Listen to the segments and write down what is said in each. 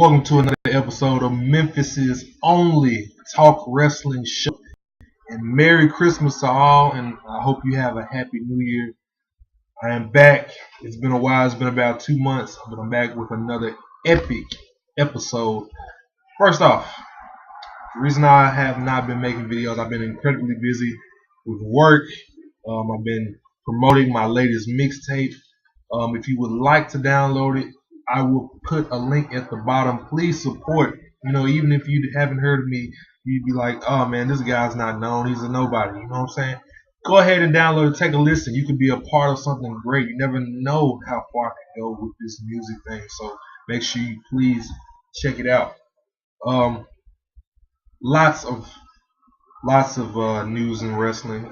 Welcome to another episode of Memphis's only talk wrestling show. And Merry Christmas to all, and I hope you have a happy New Year. I am back. It's been a while. It's been about 2 months, but I'm back with another epic episode. First off, the reason I have not been making videos, I've been incredibly busy with work. I've been promoting my latest mixtape. If you would like to download it, I will put a link at the bottom. Please support. Even if you haven't heard of me, you'd be like, oh man, this guy's not known. He's a nobody. You know what I'm saying? Go ahead and download it. Take a listen. You could be a part of something great. You never know how far I can go with this music thing. So make sure you please check it out. Lots of news in wrestling.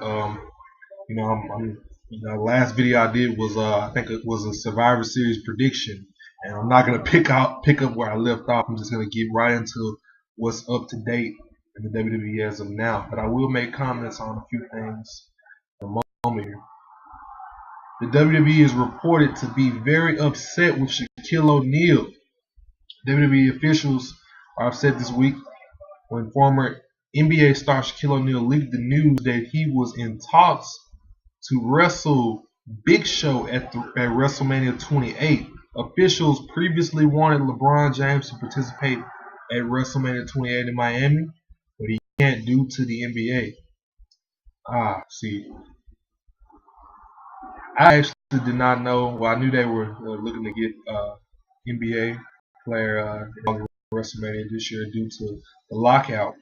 Last video I did was I think it was a Survivor Series prediction, and I'm not gonna pick up where I left off. I'm just gonna get right into what's up to date in the WWE as of now. But I will make comments on a few things in a moment here. The WWE is reported to be very upset with Shaquille O'Neal. WWE officials are upset this week when former NBA star Shaquille O'Neal leaked the news that he was in talks to wrestle Big Show at WrestleMania 28. Officials previously wanted LeBron James to participate at WrestleMania 28 in Miami, but he can't due to the NBA. See, I actually did not know. Well, I knew they were looking to get NBA player WrestleMania this year due to the lockout.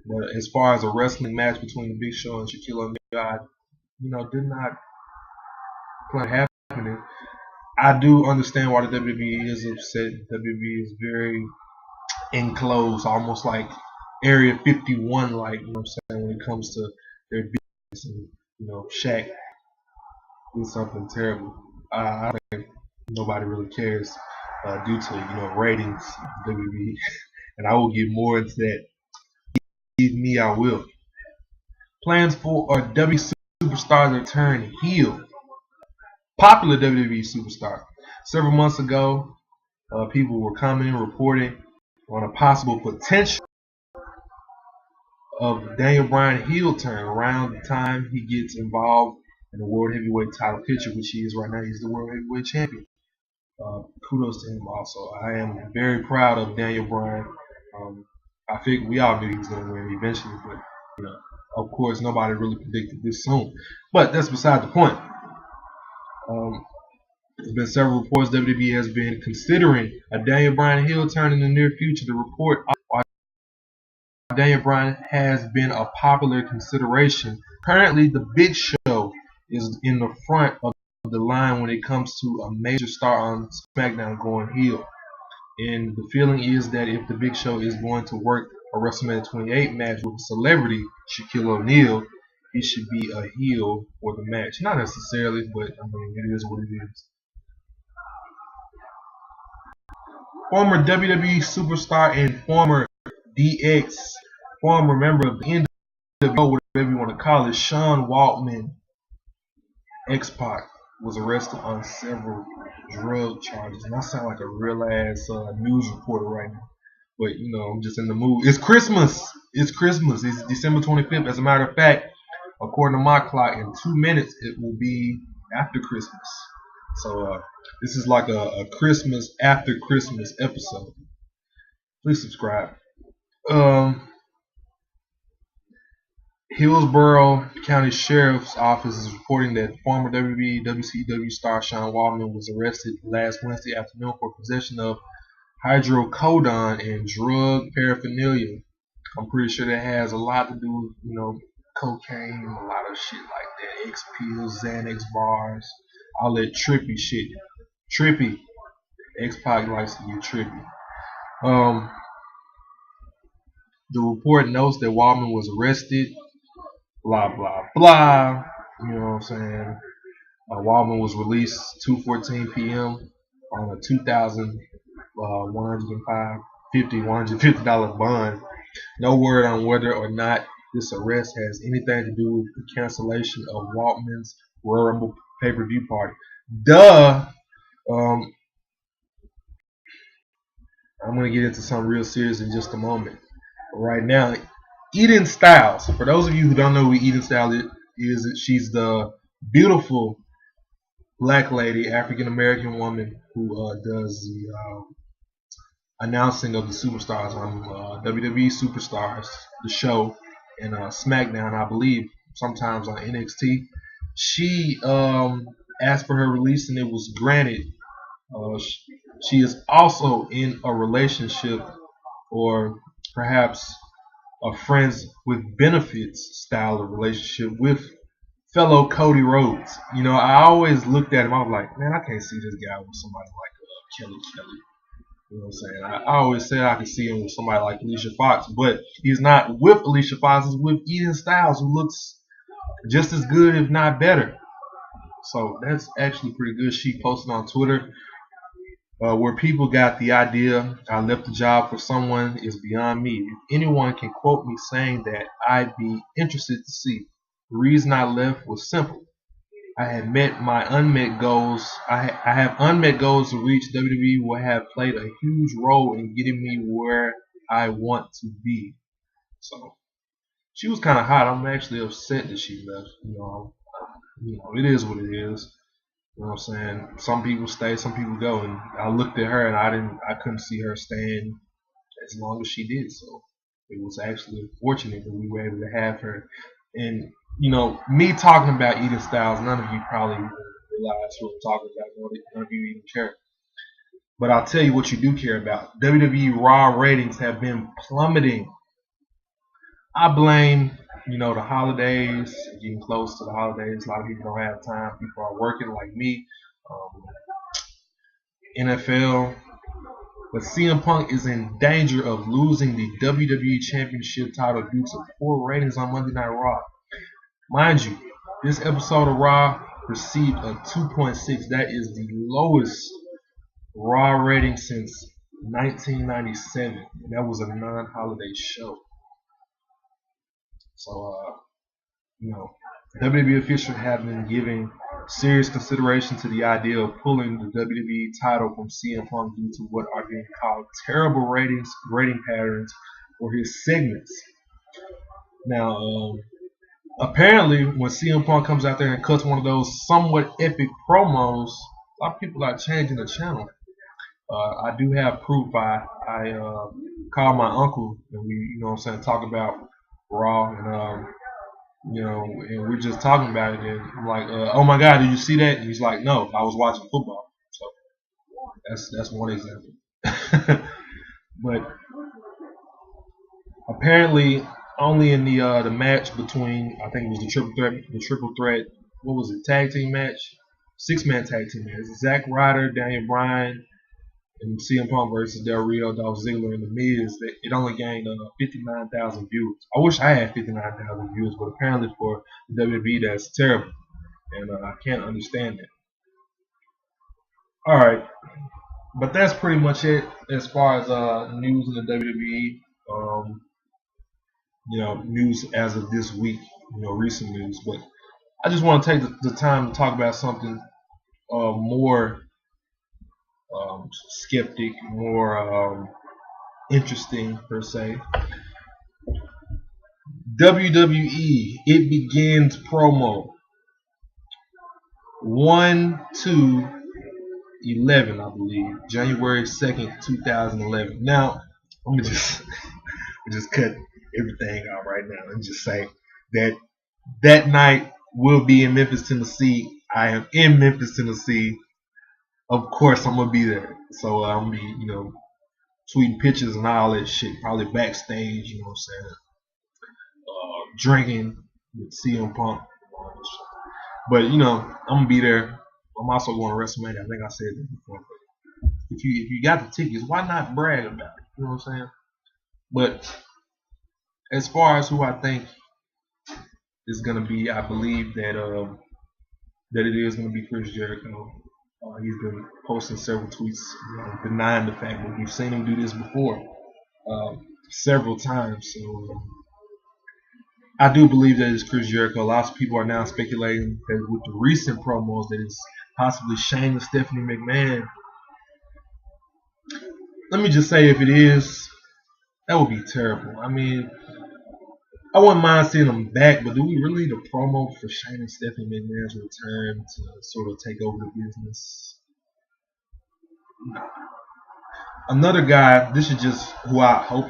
But as far as a wrestling match between the Big Show and Shaquille O'Neal, did not plan happening. I do understand why the WWE is upset. WWE is very enclosed, almost like Area 51, like, what I'm saying, when it comes to their business. And, Shaq did something terrible. I think nobody really cares due to, ratings, WWE. And I will get more into that. Believe me, I will. Plans for a WWE superstar to turn heel. Popular WWE superstar. Several months ago, people were commenting, reporting on a possible potential of Daniel Bryan heel turn around the time he gets involved in the World Heavyweight title picture, which he is right now. He's the World Heavyweight Champion. Kudos to him also. I am very proud of Daniel Bryan. I think we all knew he was going to win eventually, but of course, nobody really predicted this soon. But that's beside the point. There's been several reports WWE has been considering a Daniel Bryan heel turn in the near future. The report why Daniel Bryan has been a popular consideration. Currently, the Big Show is in the front of the line when it comes to a major star on SmackDown going heel. And the feeling is that if the Big Show is going to work a WrestleMania 28 match with a celebrity, Shaquille O'Neal, he should be a heel for the match. Not necessarily, but it is what it is. Former WWE superstar and former DX, former member of the NWO, whatever you want to call it, Sean Waltman, X-Pac, was arrested on several drug charges. And I sound like a real ass news reporter right now. But I'm just in the mood. It's Christmas. It's December 25th. As a matter of fact, according to my clock, in 2 minutes it will be after Christmas. So this is like a Christmas after Christmas episode. Please subscribe. Hillsborough County Sheriff's Office is reporting that former WWE WCW star Sean Waltman was arrested last Wednesday afternoon for possession of hydrocodone and drug paraphernalia. I'm pretty sure that has a lot to do with, cocaine, a lot of shit like that. X pills, Xanax bars, all that trippy shit. Trippy. X-Pac likes to get trippy. The report notes that Waltman was arrested. Blah blah blah. You know what I'm saying? Waltman was released 2:14 p.m. on a $150 bond. No word on whether or not this arrest has anything to do with the cancellation of Waltman's Royal Rumble pay-per-view party. Duh. I'm going to get into something real serious in just a moment. But right now, Eden Styles. For those of you who don't know who Eden Styles is, she's the beautiful black lady, African American woman who does the announcing of the superstars on WWE Superstars, the show, and SmackDown, I believe, sometimes on NXT. She asked for her release, and it was granted. She is also in a relationship, or perhaps a friends with benefits style of relationship with fellow Cody Rhodes. You know, I always looked at him. I was like, man, I can't see this guy with somebody like Kelly Kelly. You know what I'm saying? I always said I could see him with somebody like Alicia Fox, but he's not with Alicia Fox. He's with Eden Styles, who looks just as good, if not better. So that's actually pretty good. She posted on Twitter where people got the idea I left the job for someone is beyond me. If anyone can quote me saying that, I'd be interested to see. The reason I left was simple. I had met my unmet goals. I have unmet goals to reach. WWE will have played a huge role in getting me where I want to be. So she was kind of hot. I'm actually upset that she left. It is what it is. You know what I'm saying? Some people stay, some people go, and I looked at her and I couldn't see her staying as long as she did. So it was actually fortunate that we were able to have her. And me talking about Eden Styles, none of you probably realize who I'm talking about. None of you even care. But I'll tell you what you do care about. WWE Raw ratings have been plummeting. I blame, the holidays, getting close to the holidays. A lot of people don't have time. People are working like me. NFL. But CM Punk is in danger of losing the WWE Championship title due to poor ratings on Monday Night Raw. Mind you, this episode of Raw received a 2.6. That is the lowest Raw rating since 1997. And that was a non-holiday show. So, WWE officials have been giving serious consideration to the idea of pulling the WWE title from CM Punk due to what are being called terrible rating patterns for his segments. Now, apparently, when CM Punk comes out there and cuts one of those somewhat epic promos, a lot of people are changing the channel. I do have proof. I called my uncle and we, talk about Raw and and we're just talking about it, and I'm like, oh my God, did you see that? And he's like, no, I was watching football. So that's one example. But apparently, only in the match between, I think it was the triple threat. What was it? Tag team match, 6-man tag team match. Zack Ryder, Daniel Bryan, and CM Punk versus Del Rio, Dolph Ziggler, and The Miz. It only gained 59,000 views. I wish I had 59,000 views, but apparently for the WWE, that's terrible, and I can't understand that. All right, but that's pretty much it as far as news in the WWE. News as of this week. Recent news. But I just want to take the time to talk about something more skeptic, more interesting per se. WWE It Begins promo 1/2/11, I believe, January 2nd, 2011. Now, I'm gonna just cut everything out right now and just say that night will be in Memphis, Tennessee. I am in Memphis, Tennessee. Of course, I'm gonna be there. So I'm gonna be, tweeting pictures and all that shit. Probably backstage, you know what I'm saying? Drinking with CM Punk. But I'm gonna be there. I'm also going to WrestleMania. I think I said that before. But if you got the tickets, why not brag about it? You know what I'm saying? But as far as who I think is gonna be, I believe that it is gonna be Chris Jericho. He's been posting several tweets denying the fact that we've seen him do this before several times. So I do believe that it's Chris Jericho. Lots of people are now speculating that with the recent promos that it's possibly Shane and Stephanie McMahon. let me just say, if it is, that would be terrible. I mean, I wouldn't mind seeing them back, but do we really need a promo for Shane and Stephanie McMahon's return to sort of take over the business? Another guy, this is just who I hope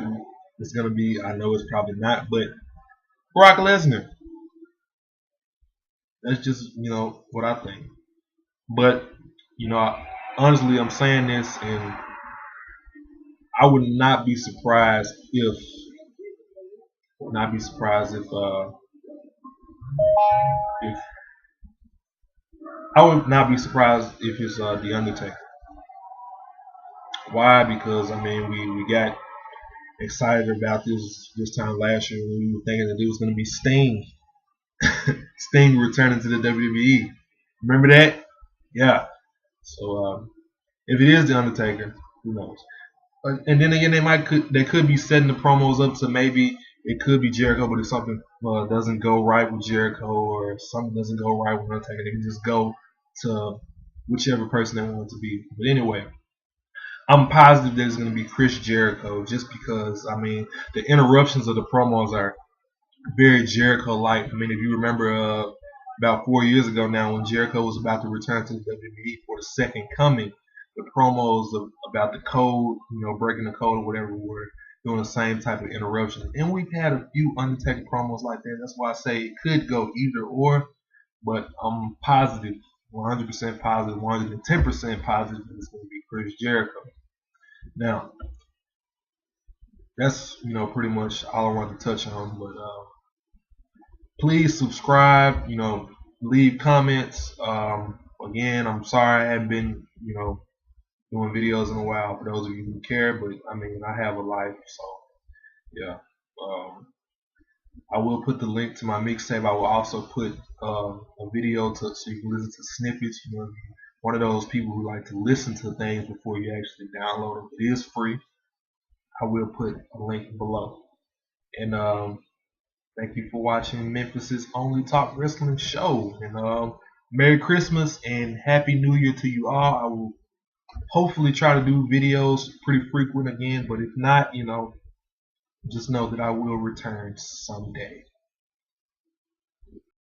it's going to be. I know it's probably not, but Brock Lesnar. That's just, what I think. But, honestly, I'm saying this, and I would not be surprised if if I would not be surprised if it's The Undertaker. Why? Because I mean we got excited about this time last year when we were thinking that it was going to be Sting. Sting returning to the WWE. Remember that? Yeah. So if it is The Undertaker, who knows? And then again, they could be setting the promos up to maybe it could be Jericho, but if something doesn't go right with Jericho or something doesn't go right with Undertaker, they can just go to whichever person they want it to be. But anyway, I'm positive that it's going to be Chris Jericho, just because I mean the interruptions of the promos are very Jericho-like. I mean, if you remember about 4 years ago now, when Jericho was about to return to the WWE for the second coming, the promos about the code, breaking the code or whatever, were doing the same type of interruption. And we've had a few Undertaker promos like that. That's why I say it could go either or, but I'm positive, 100% positive, 110% positive that it's going to be Chris Jericho. Now, that's pretty much all I wanted to touch on. But please subscribe. Leave comments. Again, I'm sorry I haven't been doing videos in a while. For those of you who care, but I mean I have a life, so yeah. I will put the link to my mixtape. I will also put a video so you can listen to snippets. One of those people who like to listen to things before you actually download them. It is free. I will put a link below. And thank you for watching Memphis' only talk wrestling show. And Merry Christmas and Happy New Year to you all. I will hopefully try to do videos pretty frequent again, but if not, just know that I will return someday.